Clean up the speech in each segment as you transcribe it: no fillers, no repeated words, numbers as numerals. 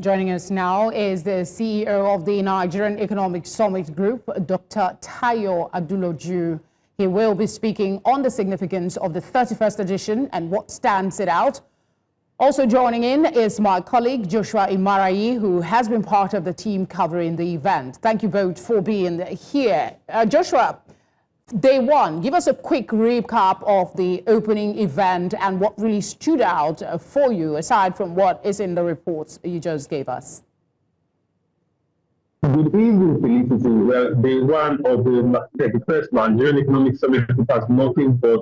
Joining us now is the CEO of the Nigerian Economic Summit Group, Dr. Tayo Aduloju. He will be speaking on the significance of the 31st edition and what stands it out. Also joining in is my colleague, Joshua Imarayi, who has been part of the team covering the event. Thank you both for being here. Joshua, day one, give us a quick recap of the opening event and what really stood out for you, aside from what is in the reports you just gave us. Good evening, Felicity. Well, day one of the 31st Nigerian Economic Summit Group has nothing but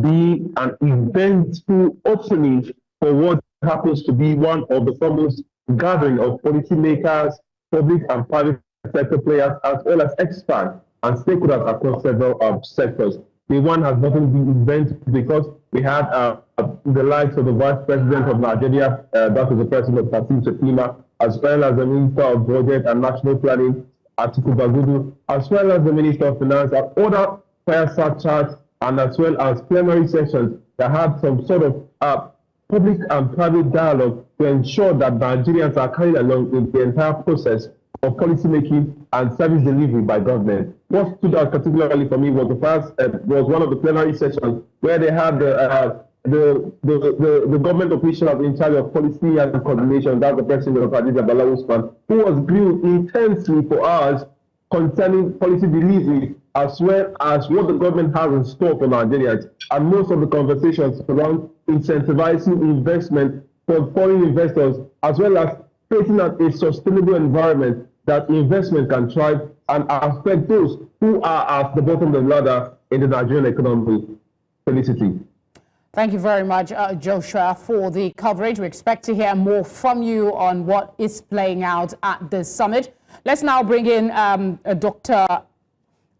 be an eventful opening for what happens to be one of the foremost gathering of policymakers, public and private sector players, as well as experts and stakeholders across several sectors. The one has nothing to do event because we had the likes of the Vice President of Nigeria, that is the President Kashim Shettima, as well as the Minister of Budget and National Planning, Aliko Dangote, as well as the Minister of Finance, and other fireside chats, and as well as plenary sessions that had some sort of public and private dialogue to ensure that Nigerians are carried along in the entire process of policy making and service delivery by government. What stood out particularly for me was was one of the plenary sessions where they had the government officials in charge of policy and coordination, that's the President of Abuja, who was grilled intensely for hours concerning policy delivery as well as what the government has in store for Nigerians. And most of the conversations around incentivizing investment for foreign investors, as well as creating a sustainable environment that investment can thrive and affect those who are at the bottom of the ladder in the Nigerian economy. Felicity. Thank you very much, Joshua, for the coverage. We expect to hear more from you on what is playing out at the summit. Let's now bring in Dr.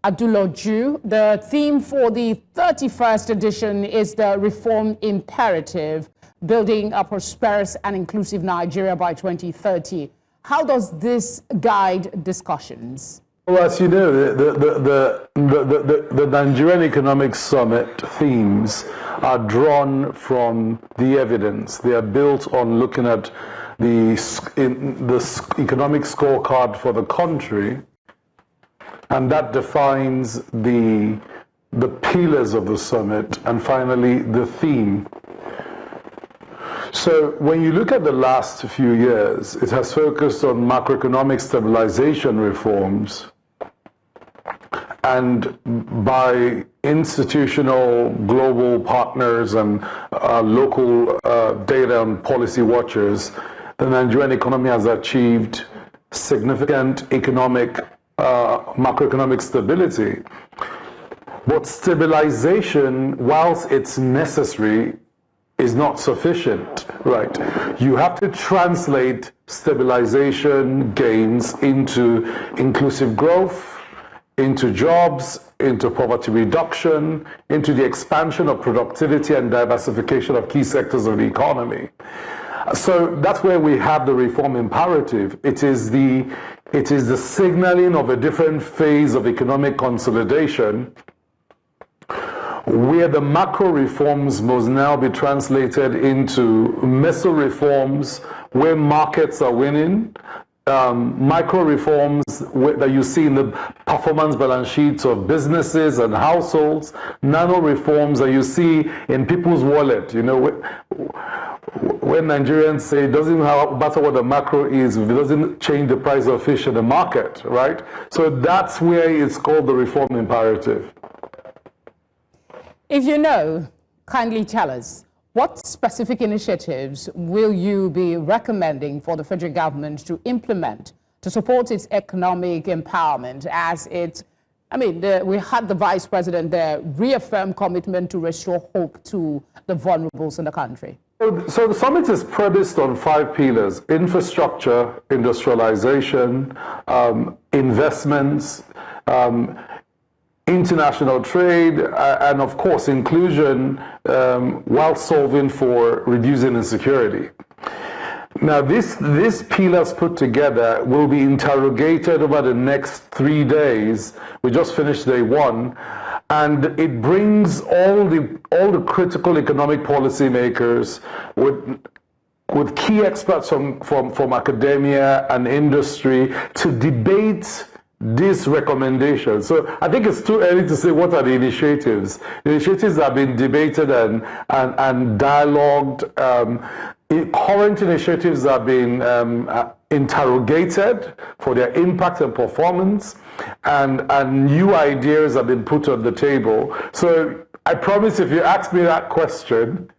Aduloju. The theme for the 31st edition is the reform imperative, building a prosperous and inclusive Nigeria by 2030. How does this guide discussions? Well, as you know, the Nigerian Economic Summit themes are drawn from the evidence. They are built on looking at the economic scorecard for the country, and that defines the pillars of the summit, and finally the theme. So when you look at the last few years, it has focused on macroeconomic stabilization reforms and by institutional global partners and local data and policy watchers, the Nigerian economy has achieved significant macroeconomic stability. But stabilization, whilst it's necessary, is not sufficient, right? You have to translate stabilization gains into inclusive growth, into jobs, into poverty reduction, into the expansion of productivity and diversification of key sectors of the economy. So that's where we have the reform imperative. It is the signaling of a different phase of economic consolidation, where the macro reforms must now be translated into meso reforms where markets are winning, micro reforms that you see in the performance balance sheets of businesses and households, nano reforms that you see in people's wallet. You know, when Nigerians say it doesn't matter what the macro is, if it doesn't change the price of fish in the market, right? So that's where it's called the reform imperative. If you know, kindly tell us, what specific initiatives will you be recommending for the federal government to implement to support its economic empowerment as we had the Vice President there reaffirm commitment to restore hope to the vulnerables in the country? So the summit is premised on 5 pillars: infrastructure, industrialization, investments, international trade, and of course inclusion, while solving for reducing insecurity. Now these pillars put together will be interrogated over the next 3 days. We just finished day 1, and it brings all the critical economic policymakers with with key experts from academia and industry to debate these recommendations. So I think it's too early to say what are the initiatives. The initiatives that have been debated and dialogued. Current initiatives have been interrogated for their impact and performance, and new ideas have been put on the table. So I promise if you ask me that question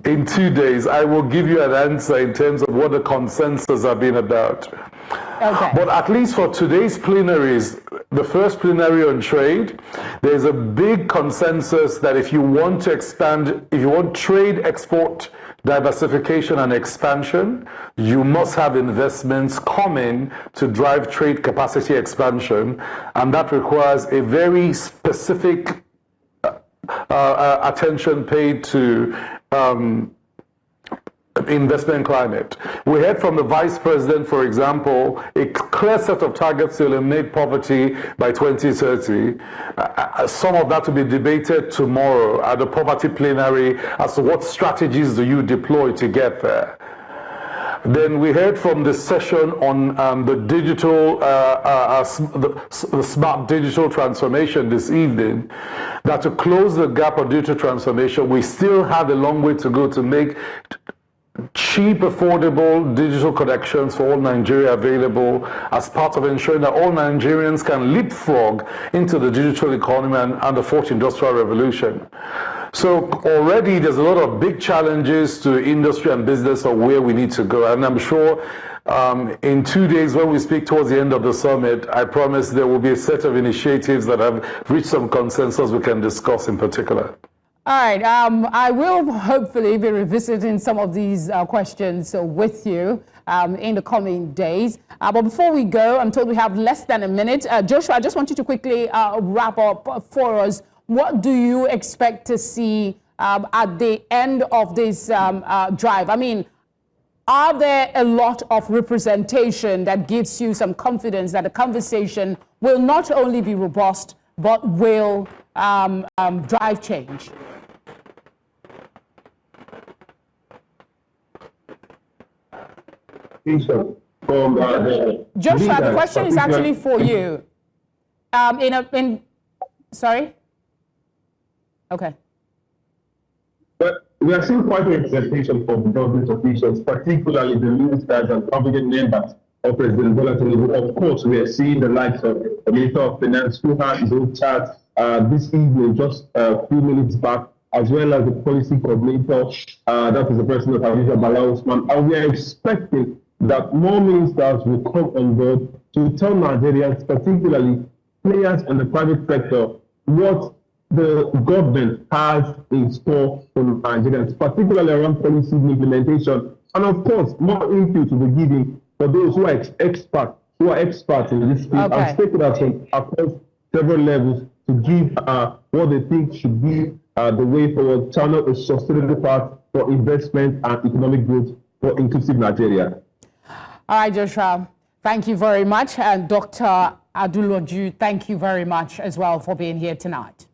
in 2 days, I will give you an answer in terms of what the consensus have been about. Okay. But at least for today's plenaries, the first plenary on trade, there's a big consensus that if you want to expand, if you want trade export diversification and expansion, you must have investments coming to drive trade capacity expansion, and that requires a very specific attention paid to investment climate. We heard from the Vice President, for example, a clear set of targets to eliminate poverty by 2030. Some of that will be debated tomorrow at the poverty plenary as to what strategies do you deploy to get there. Then we heard from the session on the digital, the smart digital transformation this evening, that to close the gap on digital transformation, we still have a long way to go to make cheap, affordable digital connections for all Nigeria available as part of ensuring that all Nigerians can leapfrog into the digital economy and the fourth industrial revolution. So already there's a lot of big challenges to industry and business of where we need to go. And I'm sure in 2 days when we speak towards the end of the summit, I promise there will be a set of initiatives that have reached some consensus we can discuss in particular. All right, I will hopefully be revisiting some of these questions with you in the coming days. But before we go, I'm told we have less than a minute. Joshua, I just want you to quickly wrap up for us. What do you expect to see at the end of this drive? I mean, are there a lot of representation that gives you some confidence that the conversation will not only be robust, but will drive change? Joshua, the question is actually for you. Sorry? Okay. But we are seeing quite a representation from government officials, particularly the ministers and cabinet members of President Bola Tinubu. Of course, we are seeing the likes of the Minister of Finance, who had his own chat this evening, just a few minutes back, as well as the policy coordinator, that is the President of Abuja, and we are expecting that more ministers will come on board to tell Nigerians, particularly players in the private sector, what the government has in store for Nigerians, particularly around policy implementation, and of course, more input to be given for those who are experts in this field, and stakeholders across several levels to give what they think should be the way forward, channel a sustainable path for investment and economic growth for inclusive Nigeria. All right, Joshua, thank you very much. And Dr. Aduloju, thank you very much as well for being here tonight.